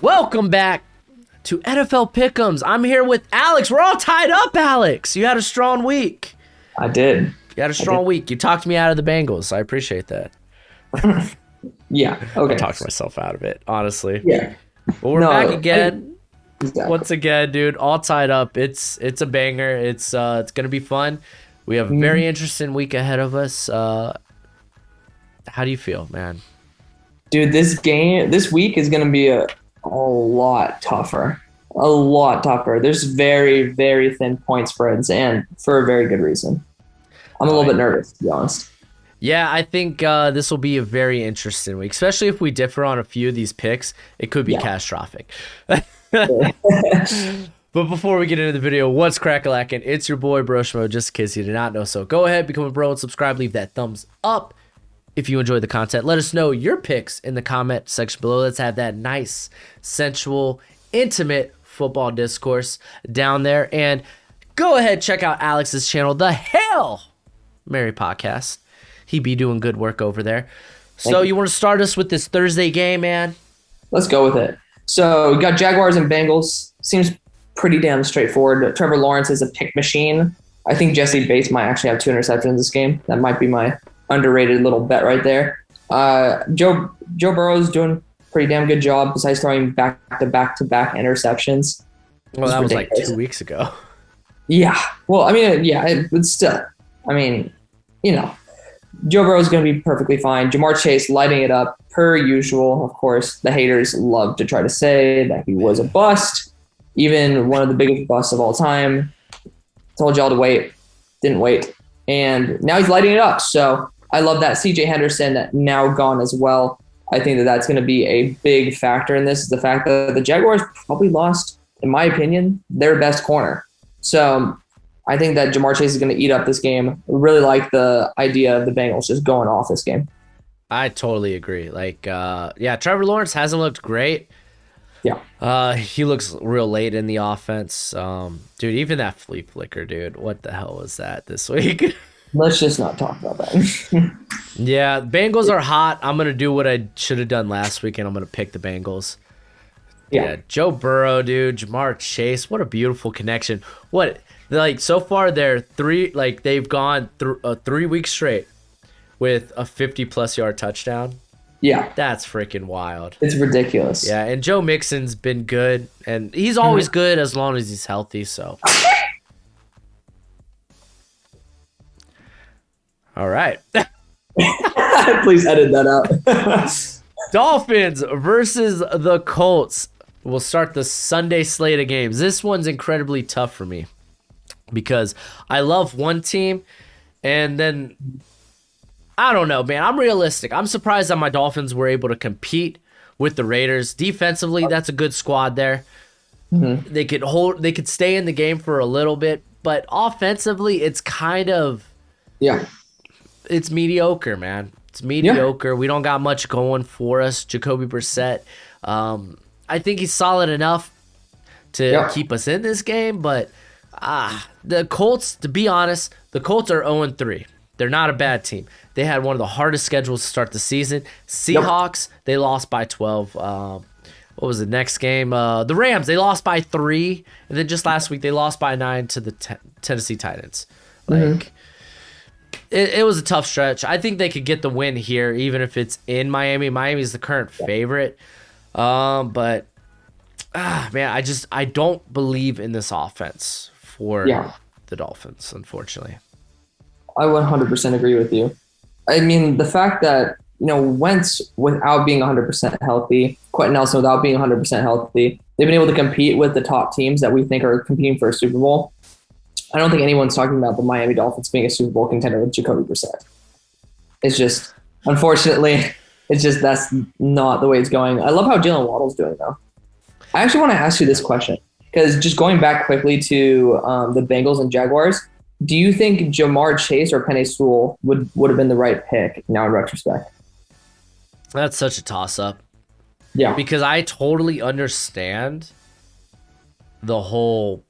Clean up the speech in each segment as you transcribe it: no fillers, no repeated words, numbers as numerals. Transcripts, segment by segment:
Welcome back to NFL Pick'ems. I'm here with Alex. We're all tied up, Alex. You had a strong week. I did. You had a strong week. You talked me out of the Bengals. I appreciate that. Yeah. Okay. I talked myself out of it, honestly. Yeah. But we're back again. Exactly. Once again, dude, all tied up. It's a banger. It's gonna be fun. We have a very interesting week ahead of us. How do you feel, man? Dude, this week is gonna be a lot tougher. A lot tougher. There's very, very thin point spreads, and for a very good reason. I'm a little bit nervous, to be honest. Yeah, I think this will be a very interesting week, especially if we differ on a few of these picks. It could be catastrophic. But before we get into the video, what's crack-a-lackin'? It's your boy Broshmo, just in case you did not know. So go ahead, become a bro, and subscribe. Leave that thumbs up if you enjoy the content. Let us know your picks in the comment section below. Let's have that nice, sensual, intimate football discourse down there. And go ahead, check out Alex's channel, The Hail Mary Podcast. He be doing good work over there. So you want to start us with this Thursday game, man? Let's go with it. So we got Jaguars and Bengals. Seems pretty damn straightforward. Trevor Lawrence is a pick machine. I think Jesse Bates might actually have 2 interceptions this game. That might be my underrated little bet right there. Joe Burrow's doing a pretty damn good job besides throwing back-to-back interceptions. Well, that was like 2 weeks ago. Yeah. Well, I mean, yeah, but still. I mean, you know, Joe Burrow's going to be perfectly fine. Jamar Chase lighting it up per usual. Of course, the haters love to try to say that he was a bust, even one of the biggest busts of all time. Told y'all to wait. Didn't wait. And now he's lighting it up. So I love that. CJ Henderson now gone as well. I think that that's going to be a big factor in this, is the fact that the Jaguars probably lost, in my opinion, their best corner. So I think that Jamar Chase is going to eat up this game. I really like the idea of the Bengals just going off this game. I totally agree. Like, Trevor Lawrence hasn't looked great. Yeah. He looks real late in the offense. Dude, even that flea flicker, dude. What the hell was that this week? Let's just not talk about that. Yeah, Bengals are hot. I'm going to do what I should have done last week, and I'm going to pick the Bengals. Yeah. Joe Burrow, dude. Jamar Chase. What a beautiful connection. So far they've gone through 3 weeks straight with a 50-plus yard touchdown. Yeah. That's freaking wild. It's ridiculous. Yeah, and Joe Mixon's been good, and he's always good as long as he's healthy, so. All right. Please edit that out. Dolphins versus the Colts. We'll start the Sunday slate of games. This one's incredibly tough for me because I love one team, and then I don't know, man. I'm realistic. I'm surprised that my Dolphins were able to compete with the Raiders. Defensively, that's a good squad there. Mm-hmm. They could stay in the game for a little bit, but offensively, it's kind of it's mediocre, man. It's mediocre. We don't got much going for us. Jacoby Brissett, I think he's solid enough to keep us in this game, but the Colts, to be honest, the Colts are 0-3. They're not a bad team. They had one of the hardest schedules to start the season. Seahawks, they lost by 12. What was the next game? The Rams, they lost by 3. And then just last week, they lost by 9 to the Tennessee Titans. It was a tough stretch. I think they could get the win here, even if it's in Miami. Miami is the current favorite. Man, I don't believe in this offense for the Dolphins, unfortunately. I 100% agree with you. I mean, the fact that, Wentz without being 100% healthy, Quentin Nelson without being 100% healthy, they've been able to compete with the top teams that we think are competing for a Super Bowl. I don't think anyone's talking about the Miami Dolphins being a Super Bowl contender with Jacoby Brissett. It's just, unfortunately, that's not the way it's going. I love how Jalen Waddle's doing, though. I actually want to ask you this question, because just going back quickly to the Bengals and Jaguars, do you think Jamar Chase or Penei Sewell would have been the right pick now in retrospect? That's such a toss-up. Yeah. Because I totally understand the whole,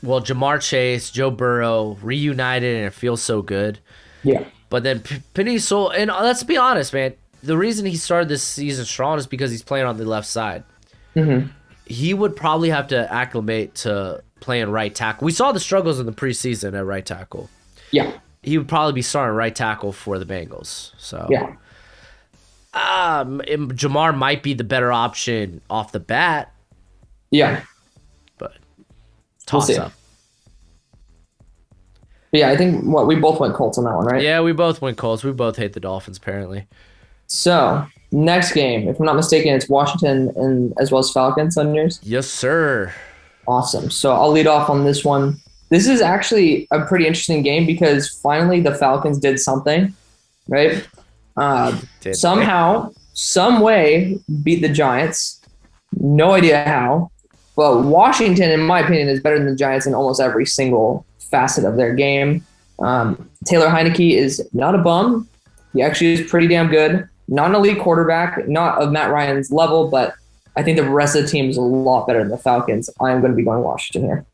Jamar Chase, Joe Burrow, reunited, and it feels so good. Yeah. But then Penei Sewell, and let's be honest, man, the reason he started this season strong is because he's playing on the left side. Mm-hmm. He would probably have to acclimate to playing right tackle. We saw the struggles in the preseason at right tackle. Yeah. He would probably be starting right tackle for the Bengals. So Yeah. Jamar might be the better option off the bat, Yeah. but We'll toss see. up. But yeah, I think we both went Colts on that one, right? Yeah, we both went Colts. We both hate the Dolphins, apparently. So next game, if I'm not mistaken, it's Washington and as well as Falcons on yours. Yes, sir. Awesome. So I'll lead off on this one. This is actually a pretty interesting game because finally the Falcons did something, right? Somehow, some way, beat the Giants. No idea how. But Washington, in my opinion, is better than the Giants in almost every single facet of their game. Taylor Heineke is not a bum. He actually is pretty damn good. Not an elite quarterback, not of Matt Ryan's level, but I think the rest of the team is a lot better than the Falcons. I'm going to be going Washington here.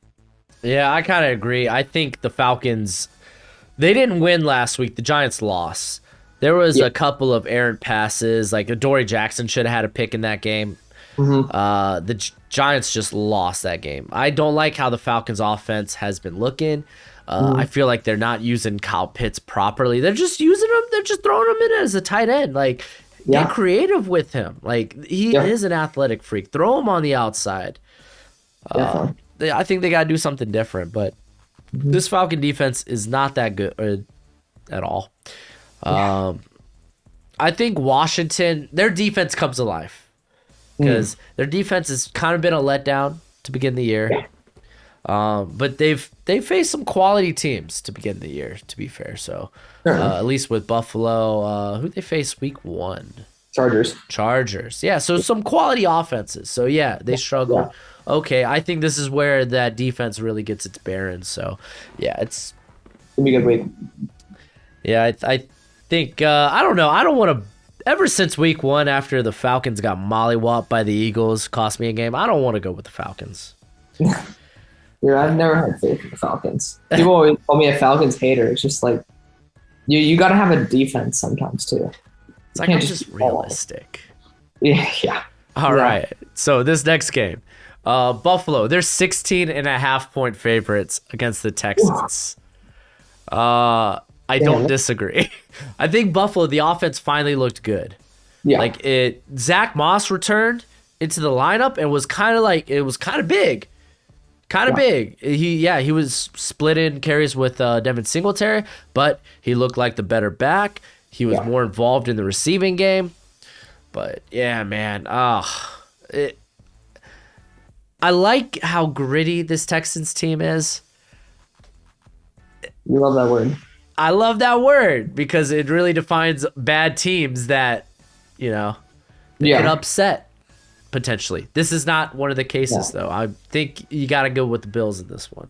Yeah, I kind of agree. I think the Falcons, they didn't win last week. The Giants lost. There was a couple of errant passes. Like Adoree Jackson should have had a pick in that game. Mm-hmm. The Giants just lost that game. I don't like how the Falcons offense has been looking. I feel like they're not using Kyle Pitts properly. They're just using him. They're just throwing him in as a tight end. Like, get creative with him. Like, he is an athletic freak. Throw him on the outside. I think they got to do something different. But this Falcon defense is not that good at all. I think Washington, their defense comes alive. Because their defense has kind of been a letdown to begin the year. But they've faced some quality teams to begin the year, to be fair. So at least with Buffalo, who they faced week 1? Chargers. Yeah, so some quality offenses. So yeah, they struggled. Yeah. Okay, I think this is where that defense really gets its bearings. So yeah, it's gonna be a good week. Yeah, I think I don't know. I don't want to. Ever since week 1, after the Falcons got mollywopped by the Eagles, cost me a game, I don't want to go with the Falcons. Yeah, I've never had faith in the Falcons. People always call me a Falcons hater. It's just like you got to have a defense sometimes too. It's like I'm just realistic. Yeah. All right. So this next game, Buffalo, they're 16.5-point favorites against the Texans. I don't disagree. I think Buffalo, the offense finally looked good. Yeah. Like Zach Moss returned into the lineup and was kind of big. Big. He was splitting carries with Devin Singletary, but he looked like the better back. He was more involved in the receiving game. But yeah, man. I like how gritty this Texans team is. You love that word. I love that word because it really defines bad teams that, get upset. Potentially. This is not one of the cases, though. I think you got to go with the Bills in this one.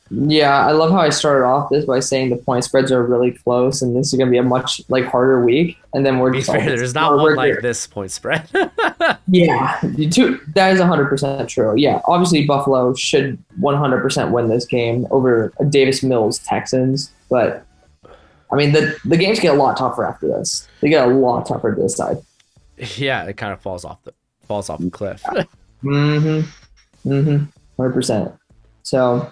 Yeah, I love how I started off this by saying the point spreads are really close, and this is going to be a much harder week. And then we're fair, there's not one like this point spread. Yeah, that is 100% true. Yeah, obviously Buffalo should 100% win this game over Davis Mills Texans, but I mean the games get a lot tougher after this. They get a lot tougher to this side. Yeah, it kind of falls off the cliff. 100%. So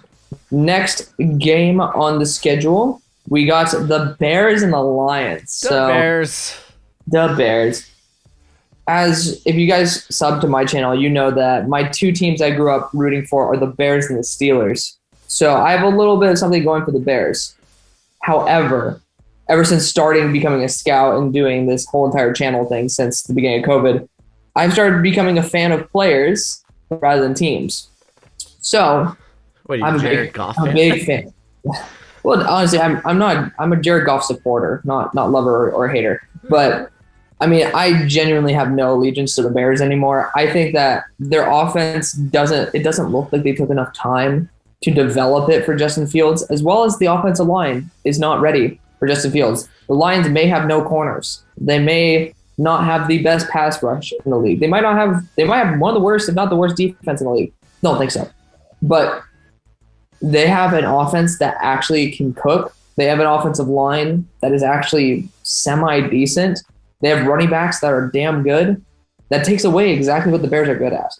next game on the schedule, we got the Bears and the Lions. The Bears. As if you guys sub to my channel, you know that my two teams I grew up rooting for are the Bears and the Steelers. So I have a little bit of something going for the Bears. However, ever since becoming a scout and doing this whole entire channel thing since the beginning of COVID, I've started becoming a fan of players rather than teams. So I'm a big fan. Well, honestly, I'm a Jared Goff supporter, not lover or hater. But I mean, I genuinely have no allegiance to the Bears anymore. I think that their offense doesn't look like they took enough time to develop it for Justin Fields, as well as the offensive line is not ready for Justin Fields. The Lions may have no corners. They may not have the best pass rush in the league. They might have one of the worst, if not the worst, defense in the league. Don't think so. But they have an offense that actually can cook. They have an offensive line that is actually semi-decent. They have running backs that are damn good. That takes away exactly what the Bears are good at.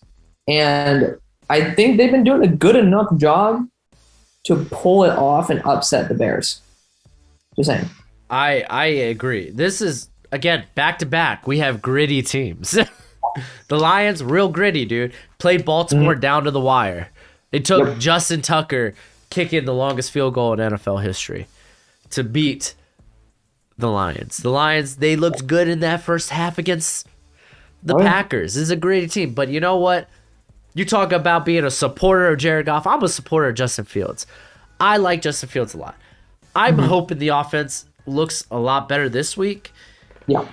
And I think they've been doing a good enough job to pull it off and upset the Bears. Just saying. I agree. This is, again, back-to-back. We have gritty teams. The Lions, real gritty, dude. Played Baltimore down to the wire. It took Justin Tucker kicking the longest field goal in NFL history to beat the Lions. The Lions, they looked good in that first half against the Packers. This is a gritty team. But you know what? You talk about being a supporter of Jared Goff. I'm a supporter of Justin Fields. I like Justin Fields a lot. I'm hoping the offense looks a lot better this week. Yeah.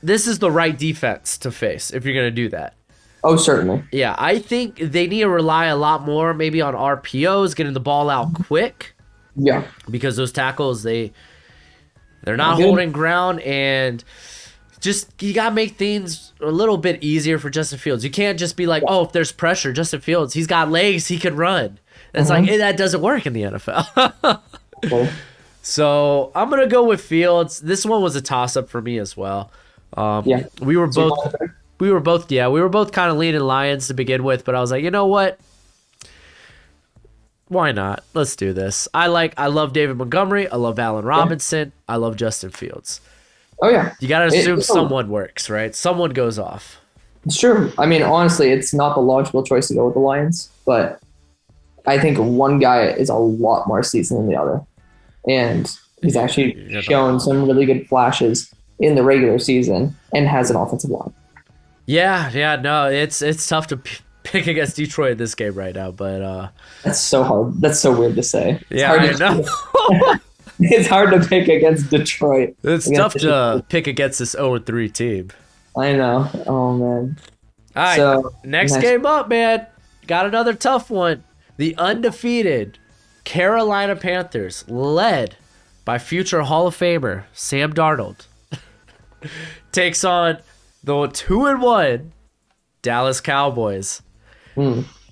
This is the right defense to face if you're going to do that. Oh, certainly. Yeah, I think they need to rely a lot more maybe on RPOs, getting the ball out quick. Yeah. Because those tackles, they're not holding ground, and just you got to make things a little bit easier for Justin Fields. You can't just be like, oh, if there's pressure, Justin Fields, he's got legs, he can run. It's like, that doesn't work in the NFL. So I'm going to go with Fields. This one was a toss-up for me as well. We were both kind of leaning Lions to begin with, but I was like, you know what? Why not? Let's do this. I love David Montgomery. I love Allen Robinson. I love Justin Fields. Oh, yeah. You got to assume someone works, right? Someone goes off. It's true. I mean, honestly, it's not the logical choice to go with the Lions, but I think one guy is a lot more seasoned than the other. And he's actually shown some really good flashes in the regular season and has an offensive line. Yeah, no, it's tough to pick against Detroit in this game right now, but that's so hard. That's so weird to say. I know. It's hard to pick against Detroit. It's tough to pick against this 0-3 team. I know. Oh man. All right, so next game up, man. Got another tough one. The undefeated Carolina Panthers, led by future Hall of Famer Sam Darnold, takes on the 2-1 Dallas Cowboys.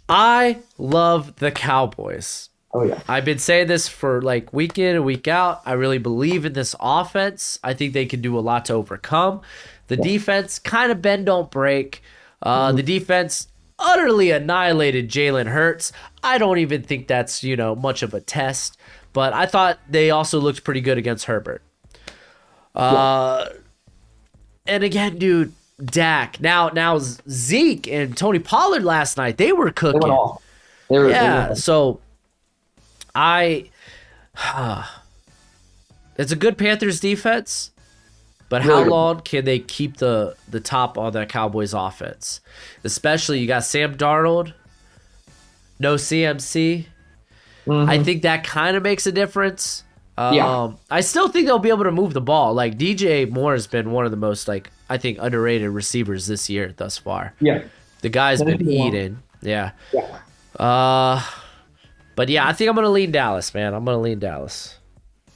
I love the Cowboys. Oh, yeah. I've been saying this for like week in and week out. I really believe in this offense. I think they can do a lot to overcome. The defense, kind of bend, don't break. The defense utterly annihilated Jalen Hurts. I don't even think that's, much of a test, but I thought they also looked pretty good against Herbert. And again, dude, Dak. Now Zeke and Tony Pollard last night, they were cooking. They were so it's a good Panthers defense, but how long can they keep the top on that Cowboys offense? Especially you got Sam Darnold, no CMC. I think that kind of makes a difference. I still think they'll be able to move the ball. Like DJ Moore has been one of the most I think underrated receivers this year thus far. Yeah. The guy's been eating. Yeah. But yeah, I think I'm going to lean Dallas, man. I'm going to lean Dallas.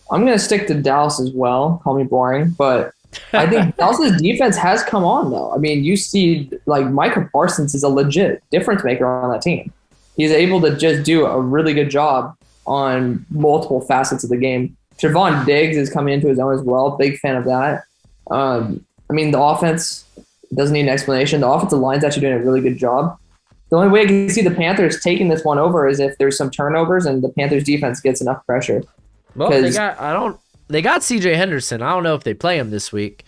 I'm going to stick to Dallas as well. Call me boring, but I think Dallas' defense has come on, though. I mean, you see, Micah Parsons is a legit difference maker on that team. He's able to just do a really good job on multiple facets of the game. Trevon Diggs is coming into his own as well. Big fan of that. The offense doesn't need an explanation. The offensive line's actually doing a really good job. The only way I can see the Panthers taking this one over is if there's some turnovers and the Panthers defense gets enough pressure. Well, they got CJ Henderson. I don't know if they play him this week.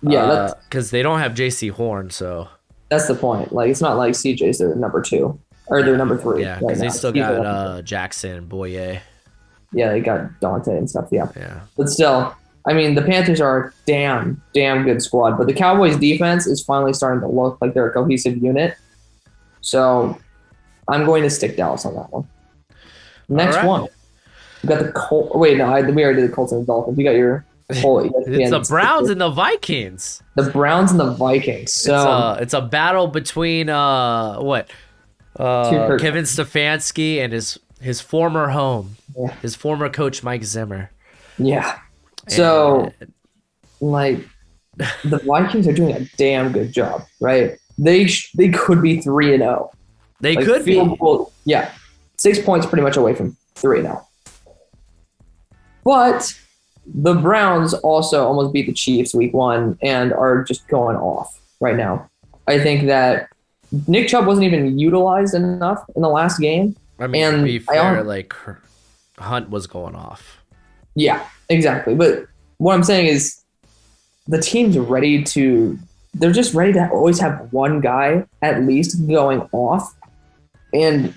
Yeah, because they don't have JC Horn, so that's the point. It's not like CJ's their number 2 or their number 3. Yeah, because they still got Jackson and Boye. Yeah, they got Dante and stuff. Yeah. But still, the Panthers are a damn good squad. But the Cowboys defense is finally starting to look like they're a cohesive unit. So I'm going to stick Dallas on that one. Next one. We got the Colts. Wait, no, we already did the Colts and the Dolphins. You got your whole It's the Browns and the Vikings. The Browns and the Vikings. So it's a battle between Kevin Stefanski and his former home, his former coach Mike Zimmer. Yeah. So the Vikings are doing a damn good job, right? They could be 3-0. They could be. 6 points pretty much away from 3-0. But the Browns also almost beat the Chiefs week 1 and are just going off right now. I think that Nick Chubb wasn't even utilized enough in the last game. I mean, to be And fair, like Hunt was going off. yeah, exactly. But what I'm saying is the team's ready to, they're just ready to always have one guy at least going off. And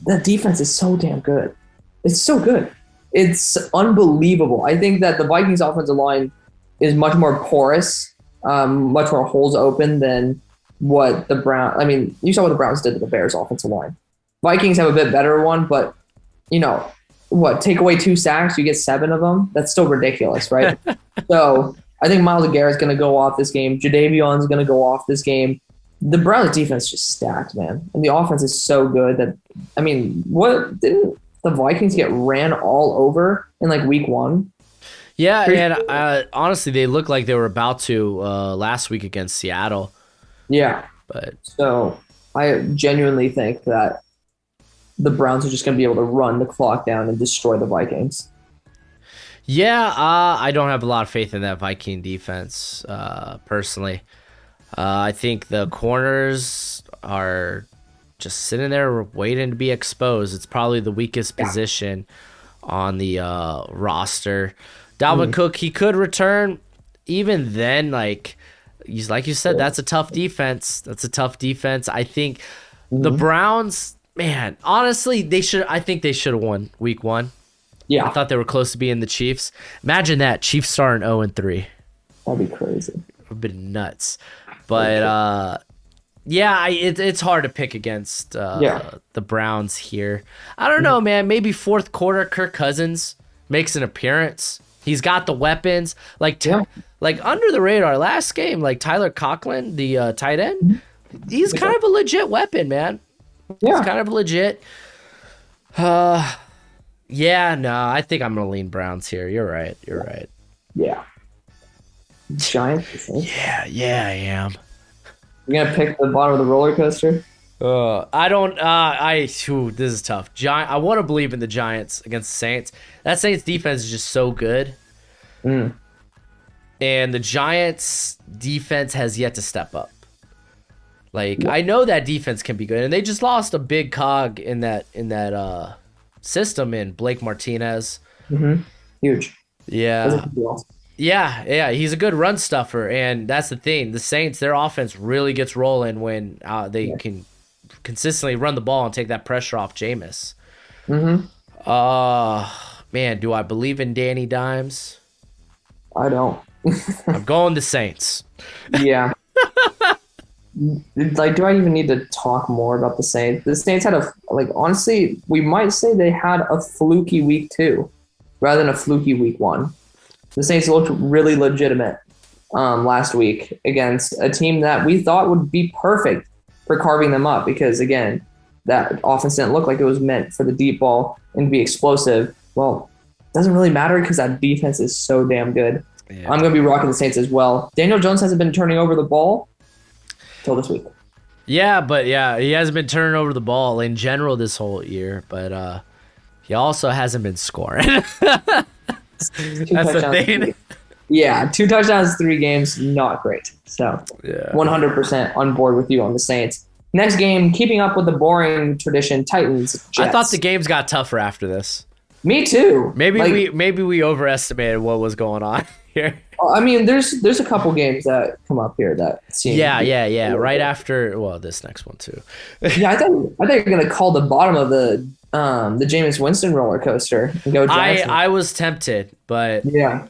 the defense is so damn good. It's so good. It's unbelievable. I think that the Vikings offensive line is much more porous, much more holes open than what the Browns. I mean, you saw what the Browns did to the Bears offensive line. Vikings have a bit better one, but take away 2 sacks, you get 7 of them. That's still ridiculous, right? So I think Myles Garrett's going to go off this game. Jadavion's going to go off this game. The Browns defense is just stacked, man, and the offense is so good that what didn't the Vikings get ran all over in like week 1? Yeah, and honestly, they looked like they were about to last week against Seattle. Yeah, but so I genuinely think that the Browns are just going to be able to run the clock down and destroy the Vikings. Yeah, I don't have a lot of faith in that Viking defense, personally. I think the corners are just sitting there waiting to be exposed. It's probably the weakest position on the roster. Dalvin Cook, he could return. Even then, like you said, that's a tough defense. I think the Browns, man, honestly, I think they should have won week 1. Yeah. I thought they were close to being the Chiefs. Imagine that. Chiefs starting 0-3. That'd be crazy. It would have been nuts. But, yeah, it's hard to pick against the Browns here. I don't know, man. Maybe fourth quarter, Kirk Cousins makes an appearance. He's got the weapons. Like under the radar, last game, like Tyler Conklin, the tight end, he's kind of a legit weapon, man. Yeah. He's kind of legit. Yeah, no, I think I'm going to lean Browns here. You're right. Yeah. Giants? Yeah, I am. You're going to pick the bottom of the roller coaster? I don't. This is tough. I want to believe in the Giants against the Saints. That Saints defense is just so good. And the Giants defense has yet to step up. Like, I know that defense can be good, and they just lost a big cog in that system in Blake Martinez. Huge. Yeah. Yeah, he's a good run stuffer, and that's the thing. The Saints, their offense really gets rolling when they can consistently run the ball and take that pressure off Jameis. Man, do I believe in Danny Dimes? I don't. I'm going the Saints. Yeah. Like, do I even need to talk more about the Saints? The Saints had honestly, we might say they had a fluky week 2 rather than a fluky week 1. The Saints looked really legitimate last week against a team that we thought would be perfect for carving them up because, again, that offense didn't look like it was meant for the deep ball and be explosive. Well, it doesn't really matter because that defense is so damn good. Yeah. I'm going to be rocking the Saints as well. Daniel Jones hasn't been turning over the ball till this week. Yeah, but he hasn't been turning over the ball in general this whole year, but he also hasn't been scoring. That's the thing. Yeah, 2 touchdowns, 3 games, not great. So 100% on board with you on the Saints. Next game, keeping up with the boring tradition, Titans, Jets. I thought the games got tougher after this. Me too. Maybe we overestimated what was going on here. I mean, there's a couple games that come up here that seem. Yeah. Right after, this next one too. Yeah, I thought you were gonna call the bottom of the Jameis Winston roller coaster and go Jackson. I was tempted, but yeah,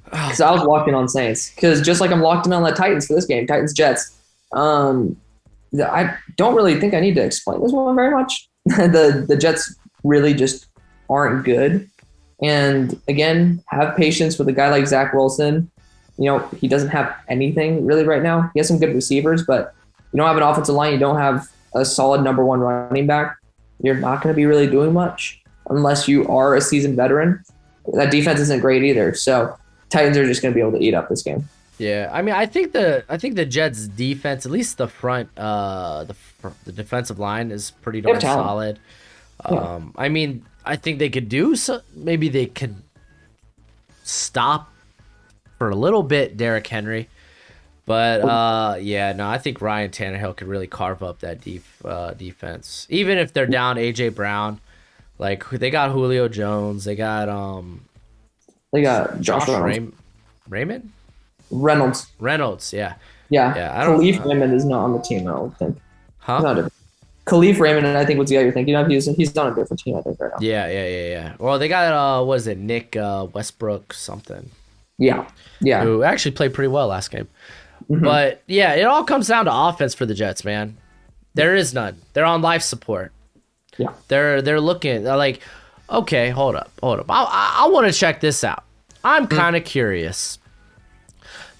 because I was locked in on Saints. Because just like I'm locked in on the Titans for this game, Titans Jets. I don't really think I need to explain this one very much. The Jets really just aren't good. And again, have patience with a guy like Zach Wilson. He doesn't have anything really right now. He has some good receivers, but you don't have an offensive line. You don't have a solid number 1 running back. You're not going to be really doing much unless you are a seasoned veteran. That defense isn't great either. So Titans are just going to be able to eat up this game. Yeah, I mean, I think the Jets' defense, at least the front, the defensive line is pretty darn solid. Yeah. I mean, I think they could do so. Maybe they could stop for a little bit Derrick Henry. But yeah, no, I think Ryan Tannehill could really carve up that defense. Even if they're down AJ Brown, like they got Julio Jones, they got Josh Raymond Reynolds. Yeah. Yeah. Yeah, I don't Khalif Raymond is not on the team, I don't think. Huh? He's not different. Khalif Raymond, I think, was the guy you're thinking of. He's on a different team, I think, right now. Yeah. Well, they got what is it, Nick Westbrook something. Yeah. Who actually played pretty well last game. Mm-hmm. But yeah, it all comes down to offense for the Jets, man. There is none. They're on life support. Yeah. They're looking. They're like, okay, hold up. I want to check this out. I'm kind of curious.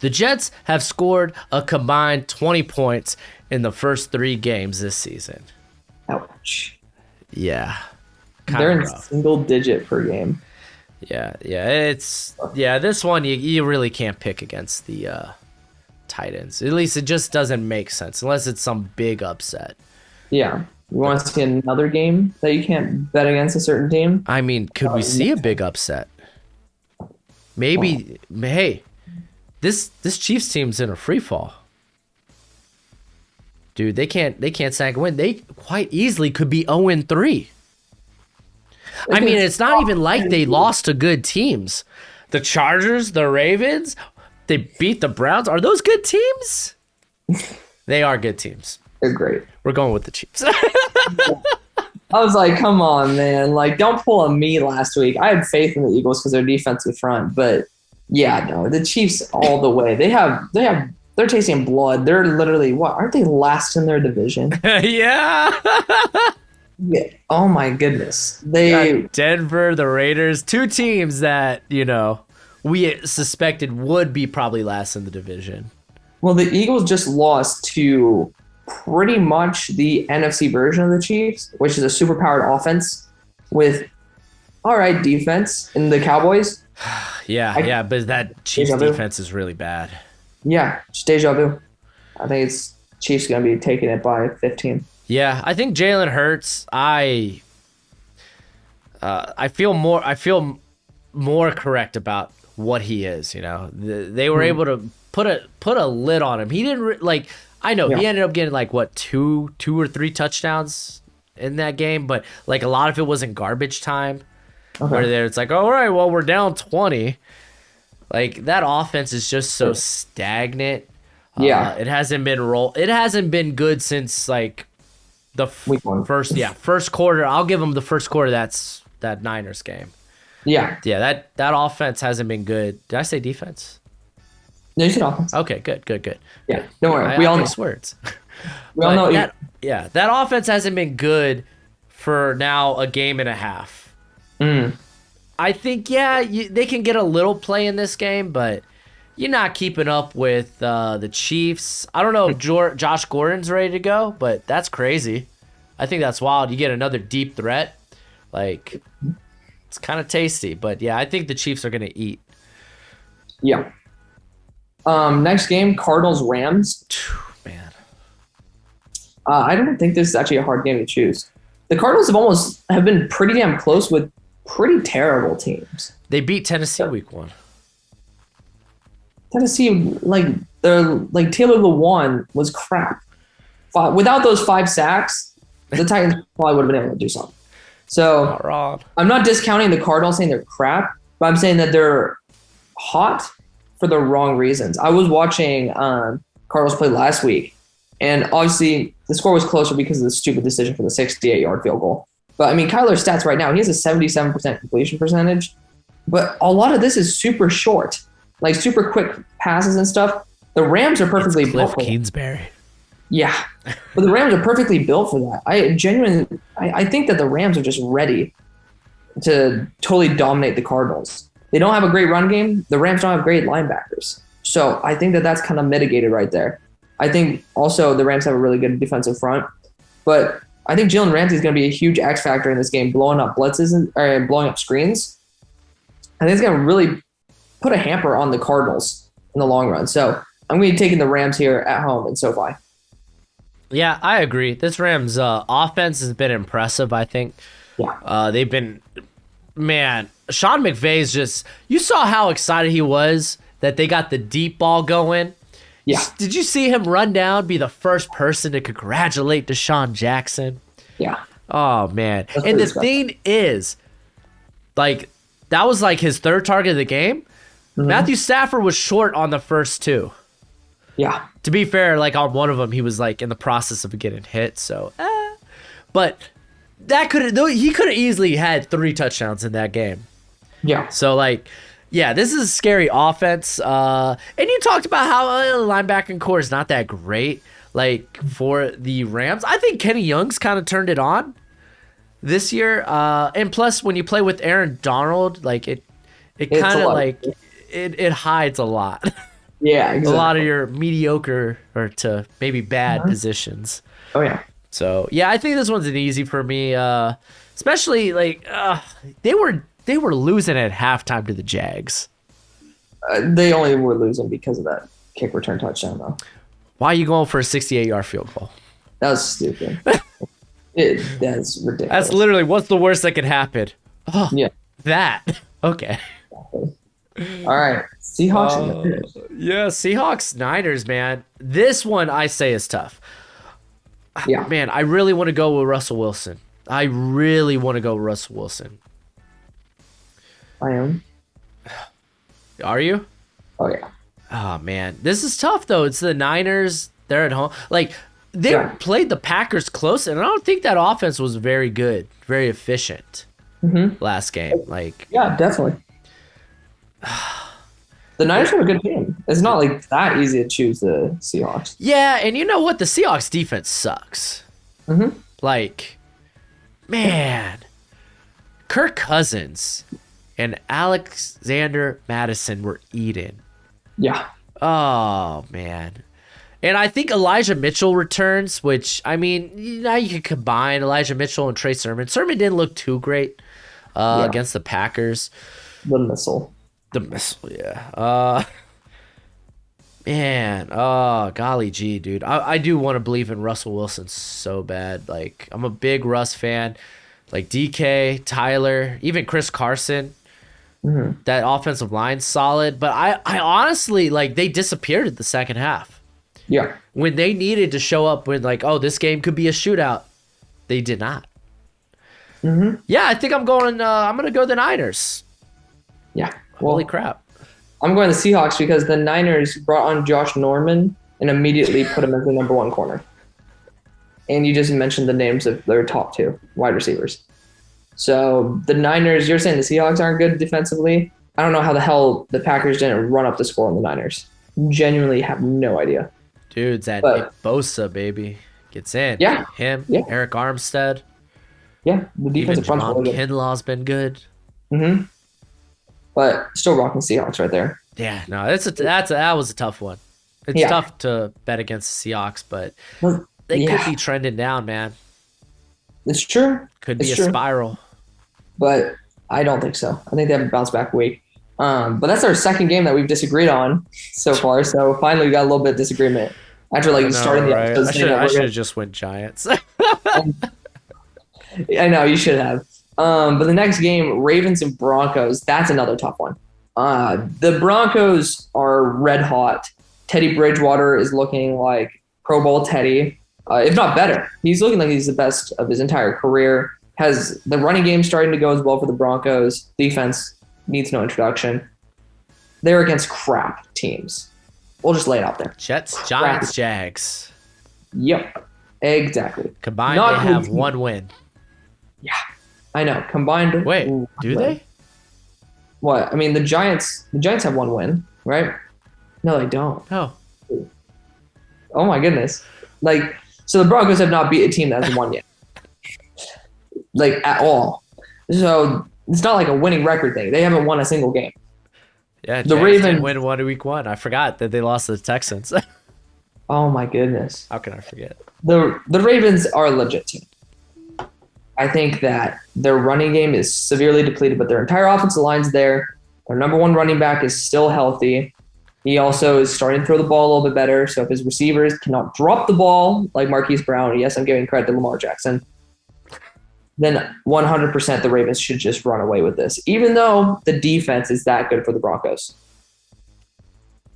The Jets have scored a combined 20 points in the first 3 games this season. Ouch. Yeah. They're in rough. single digit per game. Yeah. This one you really can't pick against the Titans. At least it just doesn't make sense unless it's some big upset. Yeah. You want to see another game that you can't bet against a certain team? I mean, could we see a big upset? Maybe. Hey, this Chiefs team's in a free fall. Dude, they can't snag a win. They quite easily could be 0-3. I mean, it's not even like they lost to good teams. The Chargers, the Ravens, they beat the Browns. Are those good teams? They are good teams. They're great. We're going with the Chiefs. I was like, come on, man. Like, don't pull a me last week. I had faith in the Eagles because they're defensive front, but yeah, no, the Chiefs all the way. They're tasting blood. They're literally aren't they last in their division? Yeah. Yeah. Oh my goodness. Denver, the Raiders, 2 teams that, we suspected would be probably last in the division. Well, the Eagles just lost to pretty much the NFC version of the Chiefs, which is a superpowered offense with all right defense in the Cowboys. Yeah, but that Chiefs defense is really bad. Yeah, just deja vu. I think it's Chiefs going to be taking it by 15. Yeah, I think Jalen Hurts. I feel more correct about what he is. They were able to put a lid on him. He didn't I know he ended up getting 2 or 3 touchdowns in that game, but a lot of it was in garbage time. Okay. Where it's all right, well, we're down 20. That offense is just so stagnant. Yeah, it hasn't been good since the first quarter. I'll give them the first quarter. That's that Niners game. Yeah. That offense hasn't been good. Did I say defense? No, you said offense. Okay, good. Yeah, don't worry. We all know words. We all know that offense hasn't been good for now a game and a half. I think they can get a little play in this game, but you're not keeping up with the Chiefs. I don't know if Josh Gordon's ready to go, but that's crazy. I think that's wild. You get another deep threat. It's kind of tasty. But, yeah, I think the Chiefs are going to eat. Yeah. Next game, Cardinals-Rams. Man. I don't think this is actually a hard game to choose. The Cardinals have been pretty damn close with pretty terrible teams. They beat Tennessee week 1. Tennessee, Taylor Lewan was crap. Without those 5 sacks, the Titans probably would have been able to do something. So I'm not discounting the Cardinals saying they're crap, but I'm saying that they're hot for the wrong reasons. I was watching Cardinals play last week, and obviously the score was closer because of the stupid decision for the 68-yard field goal. But, I mean, Kyler's stats right now, he has a 77% completion percentage, but a lot of this is super short, super quick passes and stuff. The Rams are perfectly built for that. Kingsbury. Yeah, but the Rams are perfectly built for that. I think that the Rams are just ready to totally dominate the Cardinals. They don't have a great run game. The Rams don't have great linebackers. So I think that that's kind of mitigated right there. I think also the Rams have a really good defensive front, but I think Jalen Ramsey is going to be a huge X factor in this game, blowing up blitzes and blowing up screens. I think it's going to really put a hamper on the Cardinals in the long run. So I'm going to be taking the Rams here at home in SoFi. Yeah, I agree. This Rams offense has been impressive, I think. Yeah. They've been, man, Sean McVay's you saw how excited he was that they got the deep ball going. Yeah. Did you see him run down, be the first person to congratulate Deshaun Jackson? Yeah. Oh, man. That's And the pretty special. thing is, like, that was like his third target of the game. Matthew Stafford was short on the first two. Yeah. To be fair, like on one of them, he was like in the process of getting hit. So, but he could have easily had 3 touchdowns in that game. Yeah. So like, yeah, this is a scary offense. And you talked about how the linebacking core is not that great. Like for the Rams, I think Kenny Young's kind of turned it on this year. And plus, when you play with Aaron Donald, like it kind of like it hides a lot. Yeah, exactly. A lot of your mediocre or to maybe bad positions. Oh yeah. So yeah, I think this one's an easy for me. Especially like they were losing at halftime to the Jags. They only were losing because of that kick return touchdown, though. Why are you going for a 68-yard field goal? That was stupid. That's ridiculous. That's literally what's the worst that could happen. Oh, Yeah. that. Okay. All right. Seahawks and Niners. Yeah, Seahawks Niners, man. This one I say is tough. Yeah. Man, I really want to go with Russell Wilson. I really want to go with Russell Wilson. I am. Are you? Oh yeah. Oh, man. This is tough, though. It's the Niners. They're at home. Like, they Yeah. played the Packers close, and I don't think that offense was very good, very efficient last game. Like, Yeah, definitely. The Niners have a good team. It's not like that easy to choose the Seahawks. yeah, and you know what? The Seahawks defense sucks. Like, man, Kirk Cousins and Alexander Madison were eating. Yeah. Oh, man. And I think Elijah Mitchell returns, which, I mean, now you can combine Elijah Mitchell and Trey Sermon. Sermon didn't look too great against the Packers. The missile. The missile, yeah. Man, oh, golly gee, dude. I do want to believe in Russell Wilson so bad. Like, I'm a big Russ fan. Like, DK, Tyler, even Chris Carson. That offensive line's solid. But I honestly, like, they disappeared in the second half. Yeah. When they needed to show up when, like, oh, this game could be a shootout, they did not. Yeah, I think I'm going to go the Niners. Yeah. Well, Holy crap. I'm going the Seahawks because the Niners brought on Josh Norman and immediately put him as the number 1 corner. And you just mentioned the names of their top 2 wide receivers. So the Niners, you're saying the Seahawks aren't good defensively? I don't know how the hell the Packers didn't run up the score on the Niners. Genuinely have no idea. Dude's that But- Bosa, baby. Gets in. Yeah. Him, Yeah. Eric Armstead. Yeah, the Even defensive front's Javon really good. Kinlaw's been good. But still rocking Seahawks right there. Yeah, no, that was a tough one. It's Yeah. tough to bet against the Seahawks, but Well, they yeah. could be trending down, man. It's true. Could be It's a true. spiral. But I don't think so. I think they have a bounce back week. But that's our second game that we've disagreed on so far. So finally, we got a little bit of disagreement after I know, starting the right? episode. saying that I we're should gonna- have just went Giants. I know you should have. But the next game, Ravens and Broncos, that's another tough one. The Broncos are red hot. Teddy Bridgewater is looking like Pro Bowl Teddy, if not better. He's looking like he's the best of his entire career. Has the running game starting to go as well for the Broncos. Defense needs no introduction. They're against crap teams. We'll just lay it out there. Jets, Giants, Jags. Yep, exactly. Combined, Not they have good. 1 win. I know. Combined. Wait, do they? What? I mean, the Giants have 1 win, right? No, they don't. No. Oh my goodness. Like, so the Broncos have not beat a team that has won yet. Like, at all. So it's not like a winning record thing. They haven't won a single game. Yeah, The Jags Ravens- didn't win week 1. I forgot that they lost to the Texans. Oh my goodness. How can I forget? The Ravens are a legit team. I think that their running game is severely depleted, but their entire offensive line's there. Their number 1 running back is still healthy. He also is starting to throw the ball a little bit better. So if his receivers cannot drop the ball like Marquise Brown, yes, I'm giving credit to Lamar Jackson, then 100% the Ravens should just run away with this, even though the defense is that good for the Broncos.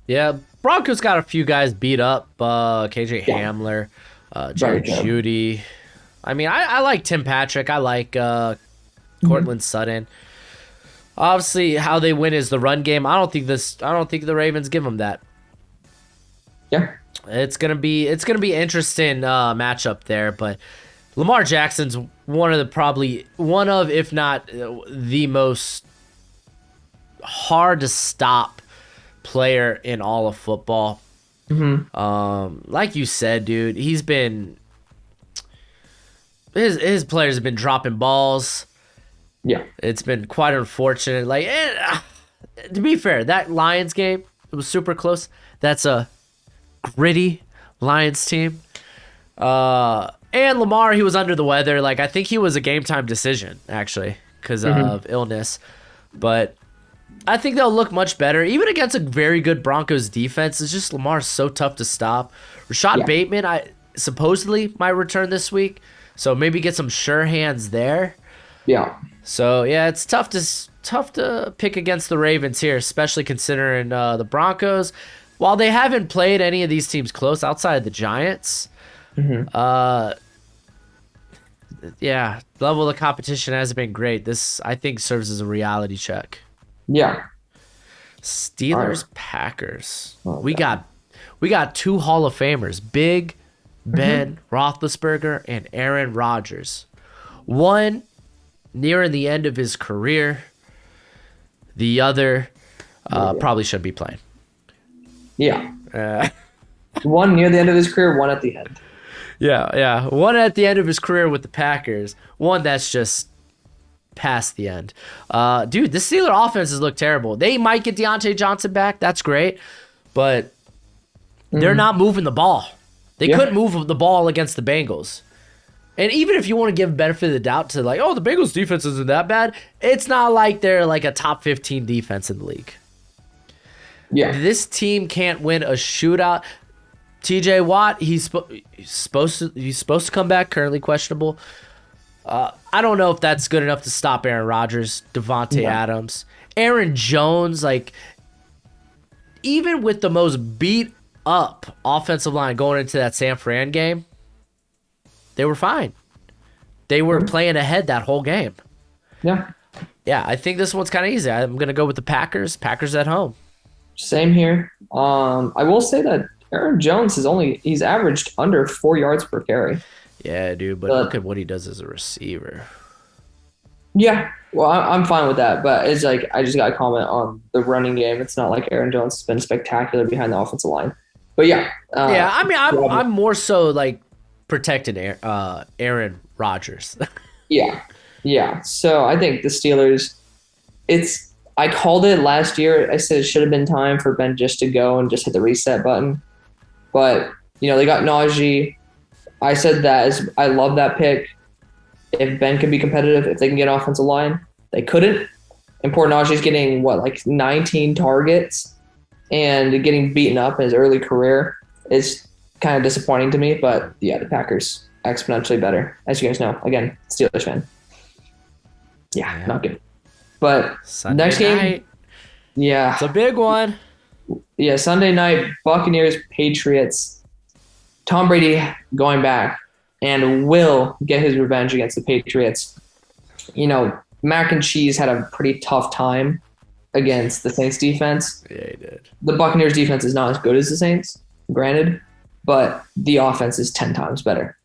Yeah, Broncos got a few guys beat up. KJ Yeah. Hamler, Very Jerry true. Jeudy. I mean, I like Tim Patrick. I like Cortland Sutton. Obviously, how they win is the run game. I don't think the Ravens give them that. Yeah. It's gonna be interesting matchup there, but Lamar Jackson's one of, if not the most hard to stop player in all of football. Like you said, dude, his players have been dropping balls. Yeah. It's been quite unfortunate. To be fair, that Lions game, it was super close. That's a gritty Lions team. And Lamar, he was under the weather. Like, I think he was a game time decision, actually, because of illness. But I think they'll look much better, even against a very good Broncos defense. It's just Lamar's so tough to stop. Rashad Bateman, supposedly might return this week, so maybe get some sure hands there. Yeah. So yeah, it's tough to pick against the Ravens here, especially considering the Broncos. While they haven't played any of these teams close outside of the Giants, yeah, level of competition hasn't been great. This, I think, serves as a reality check. Yeah. Steelers, Packers. Oh, we got two Hall of Famers, Big Ben Roethlisberger and Aaron Rodgers. One nearing the end of his career. The other probably shouldn't be playing. Yeah. One near the end of his career, one at the end. Yeah. One at the end of his career with the Packers. One that's just past the end. Dude, the Steelers offenses look terrible. They might get Deontay Johnson back. That's great. But they're not moving the ball. They couldn't move the ball against the Bengals. And even if you want to give benefit of the doubt to the Bengals defense isn't that bad, it's not like they're like a top 15 defense in the league. Yeah. This team can't win a shootout. TJ Watt, he's supposed to come back, currently questionable. I don't know if that's good enough to stop Aaron Rodgers, Devontae Adams, Aaron Jones. Like, even with the most beat up offensive line going into that San Fran game, they were fine. They were playing ahead that whole game. Yeah. Yeah, I think this one's kind of easy. I'm going to go with the Packers. Packers at home. Same here. I will say that Aaron Jones he's averaged under 4 yards per carry. Yeah, dude, but look at what he does as a receiver. Yeah, well, I'm fine with that, but it's like I just got to comment on the running game. It's not like Aaron Jones has been spectacular behind the offensive line, but yeah. I mean, I'm more so like protecting Aaron Rodgers. Yeah. So I think the Steelers. I called it last year. I said it should have been time for Ben just to go and just hit the reset button, but they got Najee. I said that I love that pick. If Ben can be competitive, if they can get an offensive line, they couldn't. And poor Najee's getting 19 targets and getting beaten up in his early career is kind of disappointing to me. But yeah, the Packers exponentially better, as you guys know. Again, Steelers fan. Yeah, not good. But Sunday next game, night. Yeah, It's a big one. Yeah, Sunday night, Buccaneers Patriots. Tom Brady going back and will get his revenge against the Patriots. Mac and Cheese had a pretty tough time against the Saints defense. Yeah, he did. The Buccaneers defense is not as good as the Saints, granted, but the offense is 10 times better.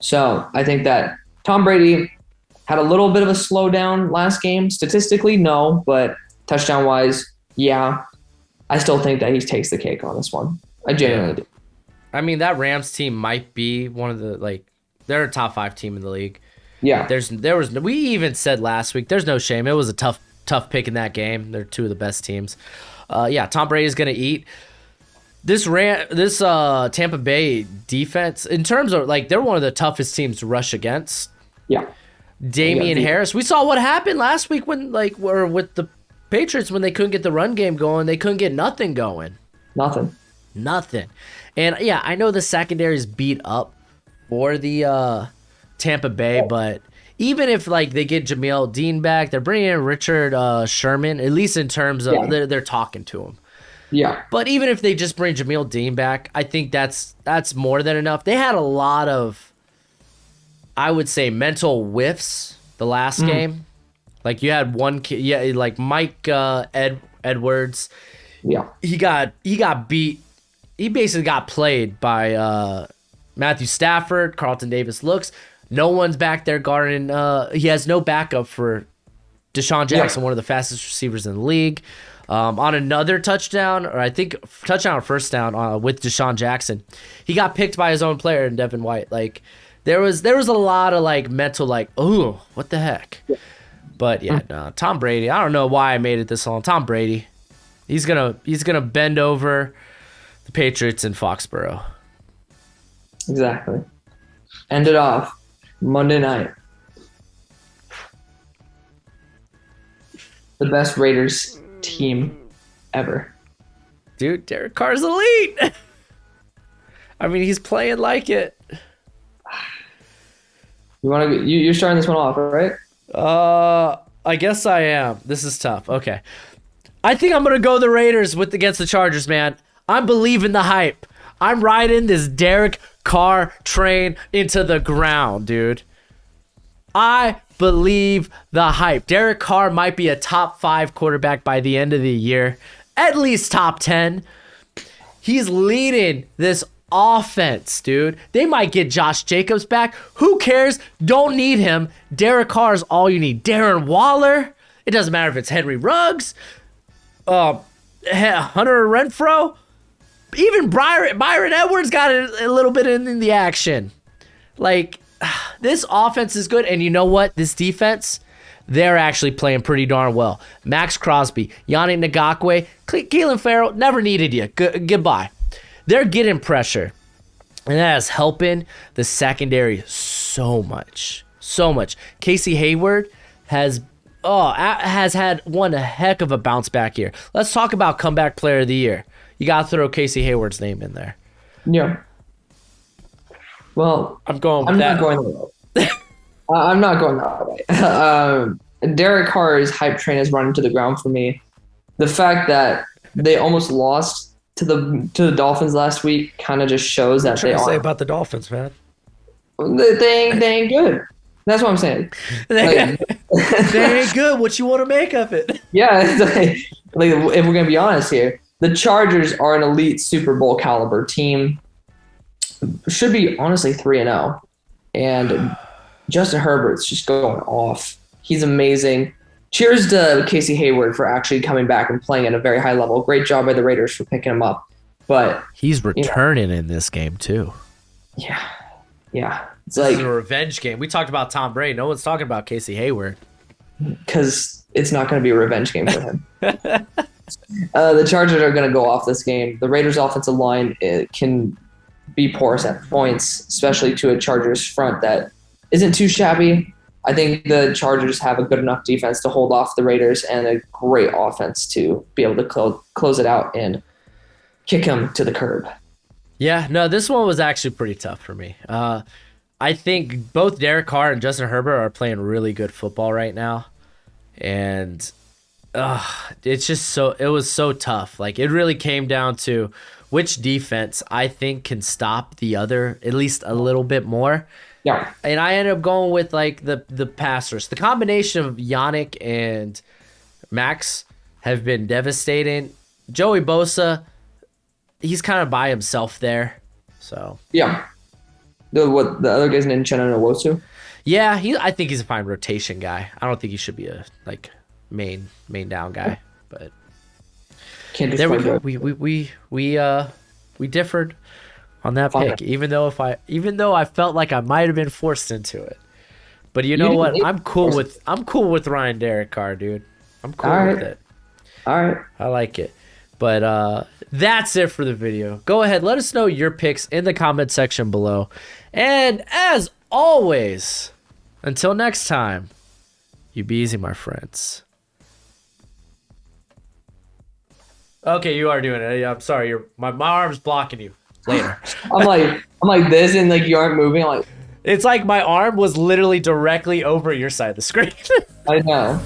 So I think that Tom Brady had a little bit of a slowdown last game. Statistically, no, but touchdown-wise, yeah. I still think that he takes the cake on this one. I genuinely do. I mean, that Rams team might be one of the they're a top 5 team in the league. Yeah. We even said last week, there's no shame. It was a tough pick in that game. They're two of the best teams. Tom Brady's gonna eat. This Tampa Bay defense, in terms of they're one of the toughest teams to rush against. Yeah. Damian Harris. We saw what happened last week when were with the Patriots when they couldn't get the run game going. They couldn't get nothing going. Nothing. And yeah, I know the secondary is beat up for the Tampa Bay, but even if they get Jamil Dean back, they're bringing in Richard Sherman, at least in terms of they're talking to him. Yeah. But even if they just bring Jamil Dean back, I think that's more than enough. They had a lot of, I would say, mental whiffs the last game. Like you had one kid, like Mike Edwards. Yeah. He got beat. He basically got played by Matthew Stafford. Carlton Davis looks. No one's back there guarding. He has no backup for Deshaun Jackson, one of the fastest receivers in the league. On another touchdown, or I think touchdown or first down with Deshaun Jackson, he got picked by his own player, Devin White. Like there was a lot of like mental like, oh, what the heck. But yeah, no, Tom Brady. I don't know why I made it this long. Tom Brady, he's gonna bend over the Patriots in Foxborough. Exactly. End it off Monday night. The best Raiders team ever. Dude, Derek Carr's elite. I mean, he's playing like it. You're starting this one off, right? I guess I am. This is tough. Okay. I think I'm gonna go the Raiders against the Chargers, man. I'm believing the hype. I'm riding this Derek Carr train into the ground, dude. I believe the hype. Derek Carr might be a top 5 quarterback by the end of the year. At least top 10. He's leading this offense, dude. They might get Josh Jacobs back. Who cares? Don't need him. Derek Carr's all you need. Darren Waller. It doesn't matter if it's Henry Ruggs. Hunter Renfro. Even Byron Edwards got a little bit in the action. Like, this offense is good. And you know what? This defense, they're actually playing pretty darn well. Max Crosby, Yannick Ngakoue, Keelan Farrell, never needed you. Goodbye. They're getting pressure. And that is helping the secondary so much. So much. Casey Hayward has had one heck of a bounce back year. Let's talk about comeback player of the year. You got to throw Casey Hayward's name in there. Yeah. Well, I'm not going that way. Derek Carr's hype train has run into the ground for me. The fact that they almost lost to the Dolphins last week kind of just shows that they are. Say about the Dolphins, man. They ain't good. That's what I'm saying. They ain't good. What you want to make of it? Yeah, if we're gonna be honest here, the Chargers are an elite Super Bowl caliber team. Should be honestly 3-0, and Justin Herbert's just going off. He's amazing. Cheers to Casey Hayward for actually coming back and playing at a very high level. Great job by the Raiders for picking him up. But he's returning in this game too. Yeah. It's this is a revenge game. We talked about Tom Brady. No one's talking about Casey Hayward. Because it's not going to be a revenge game for him. The Chargers are going to go off this game. The Raiders' offensive line can be porous at points, especially to a Chargers front that isn't too shabby. I think the Chargers have a good enough defense to hold off the Raiders and a great offense to be able to close it out and kick them to the curb. Yeah, no, this one was actually pretty tough for me. I think both Derek Carr and Justin Herbert are playing really good football right now. And it's just it was so tough. Like, it really came down to which defense I think can stop the other at least a little bit more. Yeah. And I ended up going with like the passers. The combination of Yannick and Max have been devastating. Joey Bosa, he's kind of by himself there. So yeah. The other guy's named Uchenna Nwosu? Yeah, I think he's a fine rotation guy. I don't think he should be a like main down guy. But there we go. We differed on that pick, even though I felt like I might have been forced into it. But you know what? I'm cool with Ryan Derek Carr, dude. I'm cool with it. All right. I like it. But that's it for the video. Go ahead, let us know your picks in the comment section below. And as always, until next time, you be easy, my friends. Okay, you are doing it. I'm sorry, my arm's blocking you. Later. I'm like this, and like you aren't moving. Like it's like my arm was literally directly over your side of the screen. I know.